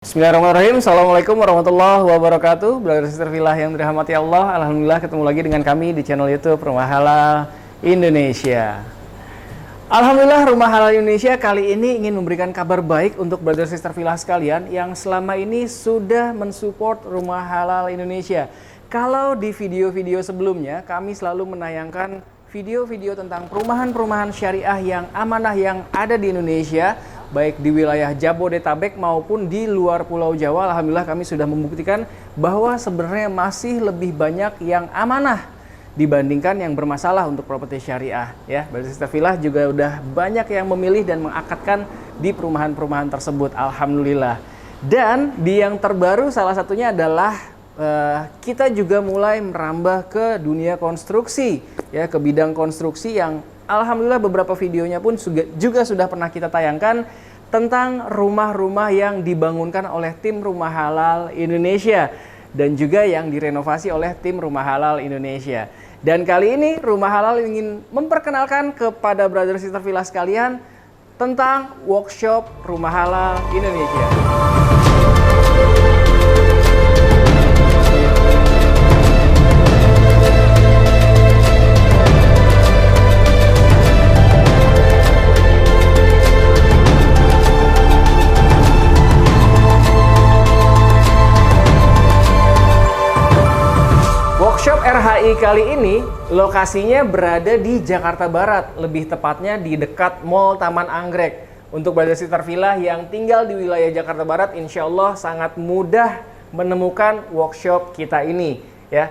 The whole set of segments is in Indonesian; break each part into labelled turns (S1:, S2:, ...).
S1: Bismillahirrahmanirrahim. Assalamualaikum warahmatullahi wabarakatuh. Brother Sister Villa yang dirahmati Allah, alhamdulillah ketemu lagi dengan kami di channel YouTube Rumah Halal Indonesia. Alhamdulillah, Rumah Halal Indonesia kali ini ingin memberikan kabar baik untuk Brother Sister Villa sekalian yang selama ini sudah mensupport Rumah Halal Indonesia. Kalau di video-video sebelumnya kami selalu menayangkan video-video tentang perumahan-perumahan syariah yang amanah yang ada di Indonesia, baik di wilayah Jabodetabek maupun di luar Pulau Jawa. Alhamdulillah kami sudah membuktikan bahwa sebenarnya masih lebih banyak yang amanah dibandingkan yang bermasalah untuk properti syariah. Ya, Brother Sister Villa juga udah banyak yang memilih dan mengakadkan di perumahan-perumahan tersebut. Alhamdulillah. Dan di yang terbaru salah satunya adalah kita juga mulai merambah ke dunia konstruksi, ya, ke bidang konstruksi yang alhamdulillah beberapa videonya pun juga sudah pernah kita tayangkan tentang rumah-rumah yang dibangunkan oleh tim Rumah Halal Indonesia dan juga yang direnovasi oleh tim Rumah Halal Indonesia. Dan kali ini Rumah Halal ingin memperkenalkan kepada Brother Sister Villa sekalian tentang workshop Rumah Halal Indonesia. Workshop RHI kali ini lokasinya berada di Jakarta Barat, lebih tepatnya di dekat Mall Taman Anggrek. Untuk Brother Sister Villa yang tinggal di wilayah Jakarta Barat, insya Allah sangat mudah menemukan workshop kita ini. Ya,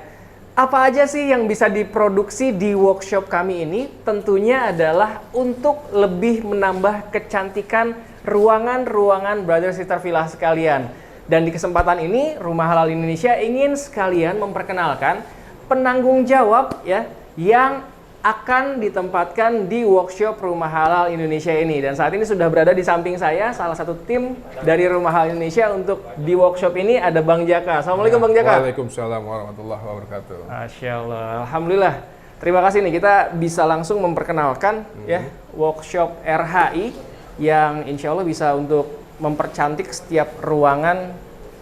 S1: apa aja sih yang bisa diproduksi di workshop kami ini? Tentunya adalah untuk lebih menambah kecantikan ruangan-ruangan Brother Sister Villa sekalian. Dan di kesempatan ini, Rumah Halal Indonesia ingin sekalian memperkenalkan penanggung jawab, ya, yang akan ditempatkan di workshop Rumah Halal Indonesia ini. Dan saat ini sudah berada di samping saya salah satu tim dari Rumah Halal Indonesia untuk di workshop ini ada Bang Jaka. Assalamualaikum, Bang Jaka.
S2: Waalaikumsalam warahmatullahi wabarakatuh.
S1: Masya Allah, alhamdulillah. Terima kasih nih, kita bisa langsung memperkenalkan ya workshop RHI yang insya Allah bisa untuk mempercantik setiap ruangan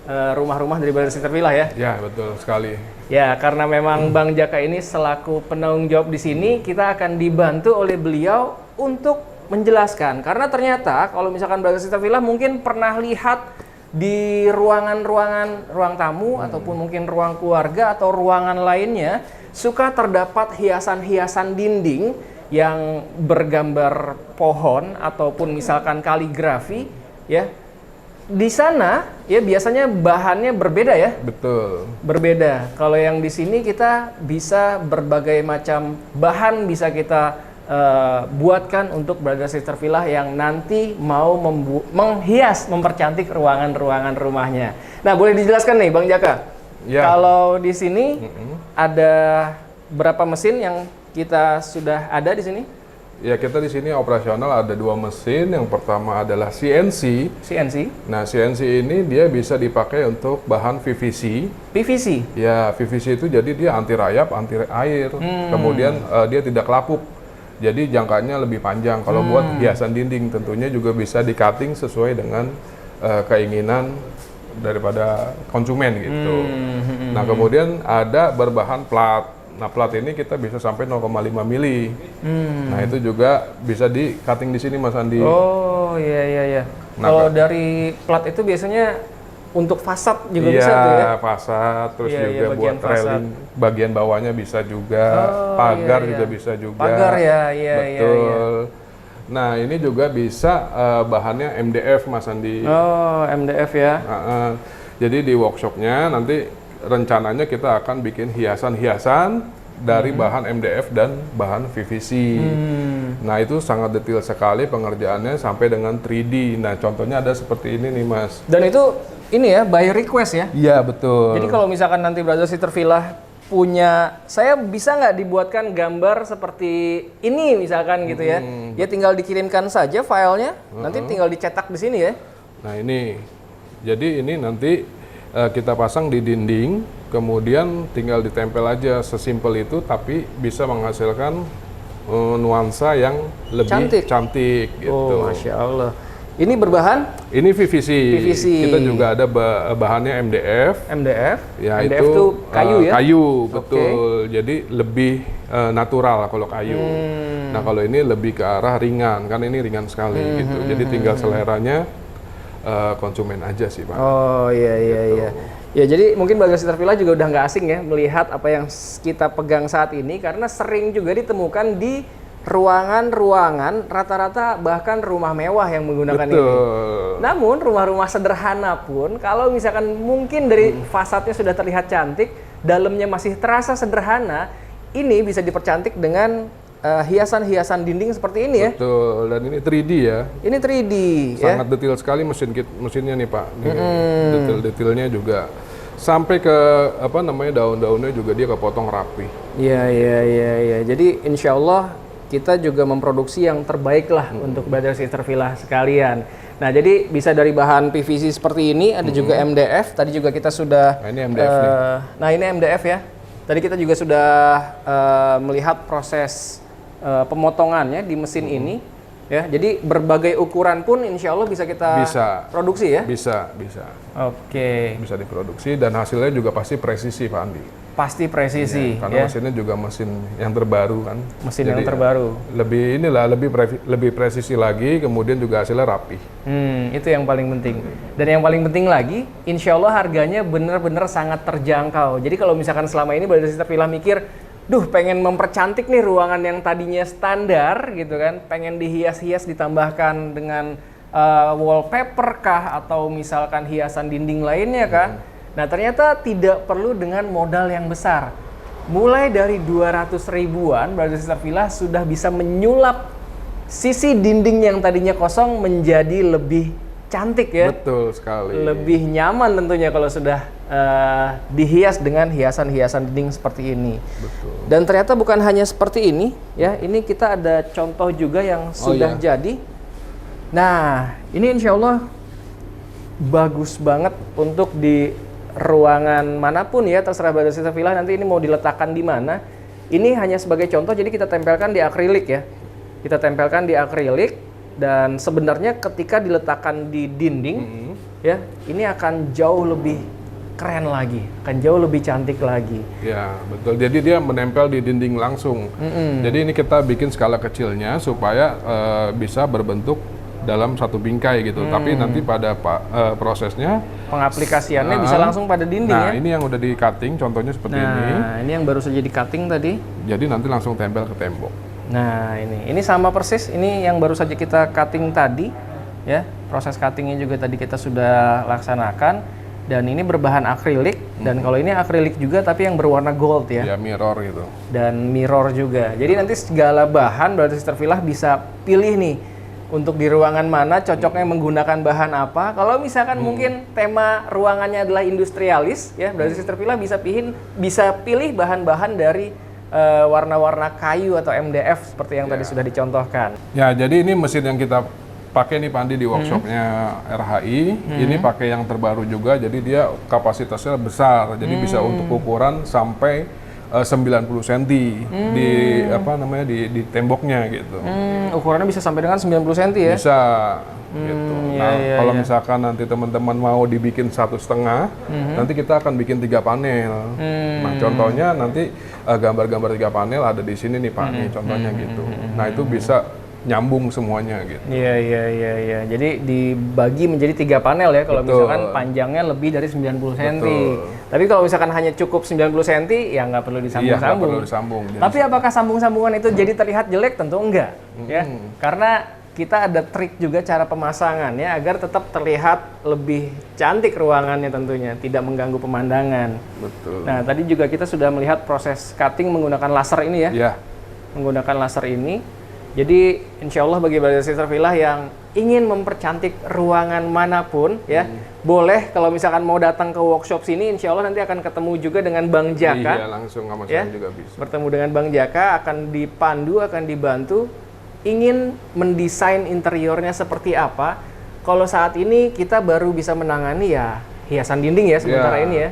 S1: rumah-rumah dari Brother Sister Villa, ya.
S2: Ya, betul sekali.
S1: Ya, karena memang Bang Jaka ini selaku penanggung jawab di sini, kita akan dibantu oleh beliau untuk menjelaskan. Karena ternyata kalau misalkan Brother Sister Villa mungkin pernah lihat di ruangan-ruangan ruang tamu ataupun mungkin ruang keluarga atau ruangan lainnya suka terdapat hiasan-hiasan dinding yang bergambar pohon ataupun misalkan kaligrafi, ya. Di sana ya biasanya bahannya berbeda, ya.
S2: Betul.
S1: Berbeda. Kalau yang di sini kita bisa berbagai macam bahan bisa kita buatkan untuk Brother Sister Villa yang nanti mau menghias, mempercantik ruangan-ruangan rumahnya. Nah, boleh dijelaskan nih, Bang Jaka.
S2: Ya.
S1: Kalau di sini ada berapa mesin yang kita sudah ada di sini?
S2: Ya, kita di sini operasional ada 2 mesin. Yang pertama adalah CNC.
S1: CNC.
S2: Nah, CNC ini dia bisa dipakai untuk bahan PVC.
S1: PVC.
S2: Ya, PVC itu jadi dia anti rayap, anti air. Kemudian dia tidak lapuk. Jadi jangkanya lebih panjang. Kalau buat hiasan dinding tentunya juga bisa di-cutting sesuai dengan keinginan daripada konsumen gitu. Nah, kemudian ada berbahan plat. Nah, plat ini kita bisa sampai 0,5 mili. Nah, itu juga bisa di cutting di sini, Mas Andi.
S1: Oh, iya.
S2: Nah,
S1: kalau dari plat itu biasanya untuk fasad juga bisa tuh, ya?
S2: Iya, fasad, terus juga buat railing, bagian bawahnya bisa juga, pagar juga bisa juga.
S1: Pagar, iya.
S2: Betul. Nah, ini juga bisa bahannya MDF, Mas Andi.
S1: Oh, MDF, ya.
S2: Jadi di workshopnya nanti rencananya kita akan bikin hiasan-hiasan dari bahan MDF dan bahan PVC. Nah, itu sangat detail sekali pengerjaannya sampai dengan 3D. Nah, contohnya ada seperti ini nih, Mas.
S1: Dan itu ini ya, by request, ya?
S2: Iya, betul.
S1: Jadi kalau misalkan nanti Brother Sister Villa punya, saya bisa nggak dibuatkan gambar seperti ini misalkan gitu, ya? Ya tinggal dikirimkan saja filenya, nanti tinggal dicetak di sini, ya?
S2: Nah, ini. Jadi ini nanti kita pasang di dinding, kemudian tinggal ditempel aja, sesimpel itu, tapi bisa menghasilkan nuansa yang lebih cantik gitu.
S1: Oh, Masya Allah. Ini berbahan
S2: Ini PVC.
S1: PVC.
S2: Kita juga ada bahannya MDF.
S1: MDF.
S2: Ya,
S1: MDF
S2: itu
S1: itu kayu ya?
S2: Kayu, betul. Jadi lebih natural kalau kayu. Nah, kalau ini lebih ke arah ringan, kan ini ringan sekali gitu. Jadi tinggal seleranya konsumen aja sih, Pak.
S1: Oh iya iya iya. Ya jadi mungkin Bagasi Tervilla juga udah nggak asing ya melihat apa yang kita pegang saat ini karena sering juga ditemukan di ruangan-ruangan rata-rata bahkan rumah mewah yang menggunakan ini. Namun rumah-rumah sederhana pun kalau misalkan mungkin dari fasadnya sudah terlihat cantik, dalamnya masih terasa sederhana, ini bisa dipercantik dengan hiasan-hiasan dinding seperti ini ya.
S2: Betul, dan ini 3D ya.
S1: Ini 3D
S2: sangat detail sekali mesinnya nih Pak. Detail-detailnya juga sampai ke apa namanya daun-daunnya juga dia kepotong rapi.
S1: Iya iya iya iya. Jadi insya Allah kita juga memproduksi yang terbaik lah untuk Brothers Sister Villa sekalian. Nah jadi bisa dari bahan PVC seperti ini, ada juga MDF. Tadi juga kita sudah.
S2: Nah, ini MDF nih.
S1: Nah ini MDF ya. Tadi kita juga sudah melihat proses pemotongannya di mesin ini. Ya, jadi berbagai ukuran pun insya Allah bisa kita produksi ya?
S2: Bisa.
S1: Oke.
S2: Bisa diproduksi dan hasilnya juga pasti presisi Pak Andi.
S1: Pasti presisi.
S2: Ya, karena mesinnya juga mesin yang terbaru kan.
S1: Mesin yang terbaru.
S2: Lebih presisi lagi, kemudian juga hasilnya rapi.
S1: Itu yang paling penting. Dan yang paling penting lagi, insya Allah harganya benar-benar sangat terjangkau. Jadi kalau misalkan selama ini Brothers Sister Villa mikir, pengen mempercantik nih ruangan yang tadinya standar gitu kan, pengen dihias-hias ditambahkan dengan wallpaper kah atau misalkan hiasan dinding lainnya kah. Nah ternyata tidak perlu dengan modal yang besar. Mulai dari 200 ribuan, Brothers Sister Villa sudah bisa menyulap sisi dinding yang tadinya kosong menjadi lebih cantik ya.
S2: Betul sekali.
S1: Lebih nyaman tentunya kalau sudah dihias dengan hiasan-hiasan dinding seperti ini.
S2: Betul.
S1: Dan ternyata bukan hanya seperti ini ya, ini kita ada contoh juga yang sudah jadi. Nah, ini insya Allah bagus banget untuk di ruangan manapun ya, terserah Brothers Sister Villa nanti ini mau diletakkan di mana. Ini hanya sebagai contoh, jadi kita tempelkan di akrilik ya. Kita tempelkan di akrilik dan sebenarnya ketika diletakkan di dinding ya, ini akan jauh lebih keren lagi, akan jauh lebih cantik lagi.
S2: Ya, betul. Jadi dia menempel di dinding langsung. Jadi ini kita bikin skala kecilnya supaya bisa berbentuk dalam satu bingkai gitu. Tapi nanti pada prosesnya
S1: pengaplikasiannya bisa langsung pada dinding ya.
S2: Nah, ini yang udah di cutting, contohnya seperti ini.
S1: Nah, ini yang baru saja di cutting tadi.
S2: Jadi nanti langsung tempel ke tembok.
S1: Nah, ini sama persis. Ini yang baru saja kita cutting tadi ya. Proses cuttingnya juga tadi kita sudah laksanakan. Dan ini berbahan akrilik, dan kalau ini akrilik juga tapi yang berwarna gold ya.
S2: Ya, mirror gitu.
S1: Dan mirror juga. Jadi nanti segala bahan Brothers Sister Villa bisa pilih nih untuk di ruangan mana cocoknya menggunakan bahan apa. Kalau misalkan mungkin tema ruangannya adalah industrialis ya, Brothers Sister Villa bisa pilih bahan-bahan dari warna-warna kayu atau MDF seperti yang tadi sudah dicontohkan.
S2: Ya, jadi ini mesin yang kita pakai nih Pandi di workshopnya RHI. Ini pakai yang terbaru juga, jadi dia kapasitasnya besar, jadi bisa untuk ukuran sampai 90 cm di di temboknya gitu.
S1: Ukurannya bisa sampai dengan 90 cm ya?
S2: Bisa gitu. Nah, kalau misalkan nanti teman-teman mau dibikin 1,5, nanti kita akan bikin 3 panel. Nah, contohnya nanti gambar-gambar 3 panel ada di sini nih Pak, nih contohnya gitu. Nah, itu bisa nyambung semuanya gitu.
S1: Iya. Jadi dibagi menjadi 3 panel ya kalau misalkan panjangnya lebih dari 90 cm. Tapi kalau misalkan hanya cukup 90 cm ya nggak perlu disambung-sambung.
S2: Iya, nggak perlu disambung.
S1: Tapi apakah sambung-sambungan itu jadi terlihat jelek? Tentu enggak ya. Karena kita ada trik juga cara pemasangannya agar tetap terlihat lebih cantik ruangannya tentunya, tidak mengganggu pemandangan.
S2: Betul.
S1: Nah, tadi juga kita sudah melihat proses cutting menggunakan laser ini ya.
S2: Iya.
S1: Menggunakan laser ini. Jadi insya Allah bagi Brothers Sister Villa yang ingin mempercantik ruangan manapun ya, boleh kalau misalkan mau datang ke workshop sini, insya Allah nanti akan ketemu juga dengan Bang Jaka.
S2: Iya, langsung sama saya juga bisa.
S1: Bertemu dengan Bang Jaka, akan dipandu, akan dibantu. Ingin mendesain interiornya seperti apa? Kalau saat ini kita baru bisa menangani ya hiasan dinding ya sementara ini ya.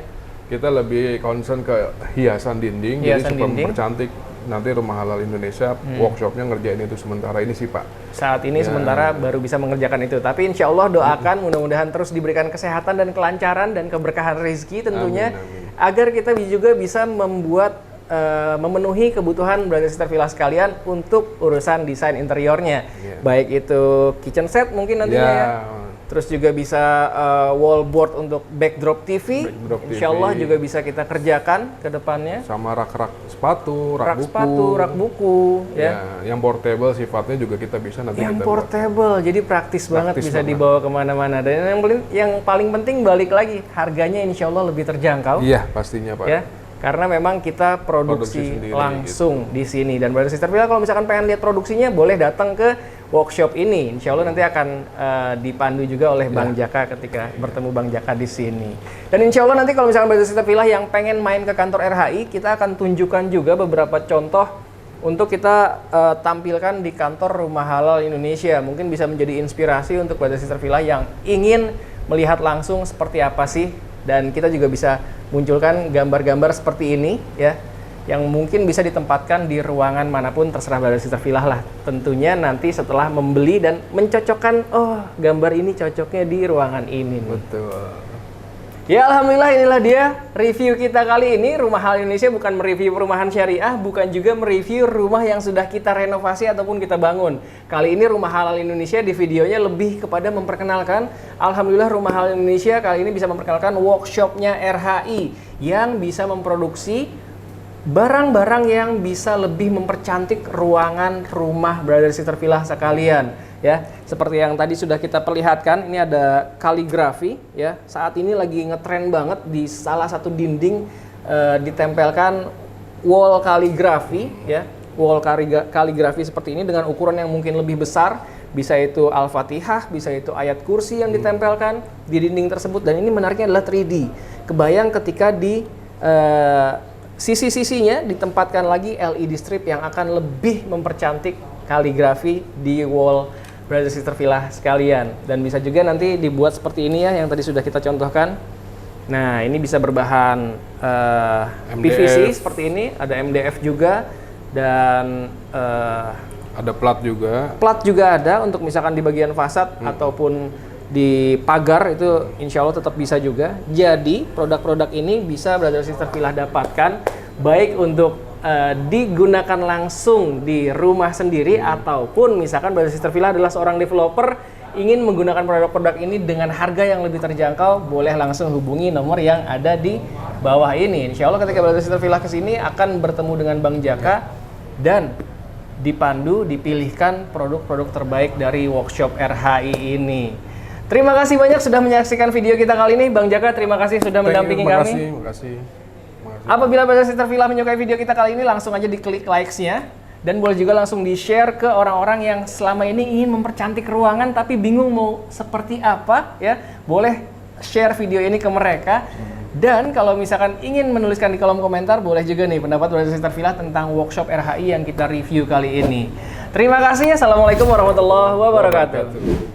S2: Kita lebih concern ke hiasan dinding, jadi supaya mempercantik nanti Rumah Halal Indonesia workshopnya ngerjain itu sementara ini sih Pak.
S1: Saat ini sementara baru bisa mengerjakan itu. Tapi insya Allah doakan mudah-mudahan terus diberikan kesehatan dan kelancaran dan keberkahan rezeki tentunya.
S2: Amin.
S1: Agar kita juga bisa membuat memenuhi kebutuhan brother sister villa sekalian untuk urusan desain interiornya. Baik itu kitchen set mungkin nantinya ya. Terus juga bisa wallboard untuk backdrop TV. Insya Allah juga bisa kita kerjakan ke depannya.
S2: Sama rak-rak sepatu, rak buku.
S1: Sepatu, rak buku. Ya.
S2: Yang portable sifatnya juga kita bisa nanti
S1: Yang
S2: kita
S1: portable, jadi praktis banget bisa dibawa kemana-mana. Dan yang paling penting balik lagi, harganya insya Allah lebih terjangkau.
S2: Iya, pastinya Pak.
S1: Ya. Karena memang kita produksi
S2: sendiri,
S1: langsung di sini. Dan brother sister villa kalau misalkan pengen lihat produksinya boleh datang ke workshop ini. Insya Allah nanti akan dipandu juga oleh Bang Jaka ketika bertemu Bang Jaka di sini. Dan insya Allah nanti kalau misalkan brother sister villa yang pengen main ke kantor RHI, kita akan tunjukkan juga beberapa contoh untuk kita tampilkan di kantor Rumah Halal Indonesia. Mungkin bisa menjadi inspirasi untuk brother sister villa yang ingin melihat langsung seperti apa sih. Dan kita juga bisa munculkan gambar-gambar seperti ini ya, yang mungkin bisa ditempatkan di ruangan manapun terserah brother sister villa lah. Tentunya nanti setelah membeli dan mencocokkan, oh gambar ini cocoknya di ruangan ini nih.
S2: Betul.
S1: Ya alhamdulillah, inilah dia review kita kali ini. Rumah Halal Indonesia bukan mereview perumahan syariah, bukan juga mereview rumah yang sudah kita renovasi ataupun kita bangun. Kali ini Rumah Halal Indonesia di videonya lebih kepada memperkenalkan, alhamdulillah Rumah Halal Indonesia kali ini bisa memperkenalkan workshopnya RHI yang bisa memproduksi barang-barang yang bisa lebih mempercantik ruangan rumah brother sister villa sekalian. Ya, seperti yang tadi sudah kita perlihatkan, ini ada kaligrafi ya. Saat ini lagi ngetren banget di salah satu dinding ditempelkan wall kaligrafi ya. Wall kaligrafi seperti ini dengan ukuran yang mungkin lebih besar, bisa itu Al-Fatihah, bisa itu ayat kursi yang ditempelkan di dinding tersebut. Dan ini menariknya adalah 3D. Kebayang ketika di sisi-sisinya ditempatkan lagi LED strip yang akan lebih mempercantik kaligrafi di wall brother sister villa sekalian. Dan bisa juga nanti dibuat seperti ini ya, yang tadi sudah kita contohkan. Nah, ini bisa berbahan PVC seperti ini, ada MDF juga, dan
S2: ada plat juga.
S1: Plat juga ada untuk misalkan di bagian fasad ataupun di pagar, itu insya Allah tetap bisa juga. Jadi produk-produk ini bisa brother sister villa dapatkan baik untuk digunakan langsung di rumah sendiri, ataupun misalkan brother sister villa adalah seorang developer ingin menggunakan produk-produk ini dengan harga yang lebih terjangkau, boleh langsung hubungi nomor yang ada di bawah ini. Insya Allah ketika brother sister villa kesini akan bertemu dengan Bang Jaka dan dipandu, dipilihkan produk-produk terbaik dari workshop RHI ini. Terima kasih banyak sudah menyaksikan video kita kali ini. Bang Jaka, terima kasih sudah mendampingi kami.
S2: Terima kasih.
S1: Apabila brother sister villa menyukai video kita kali ini, langsung aja diklik likes-nya. Dan boleh juga langsung di-share ke orang-orang yang selama ini ingin mempercantik ruangan tapi bingung mau seperti apa ya. Boleh share video ini ke mereka. Dan kalau misalkan ingin menuliskan di kolom komentar, boleh juga nih pendapat brother sister villa tentang workshop RHI yang kita review kali ini. Terima kasih. Assalamualaikum warahmatullahi wabarakatuh.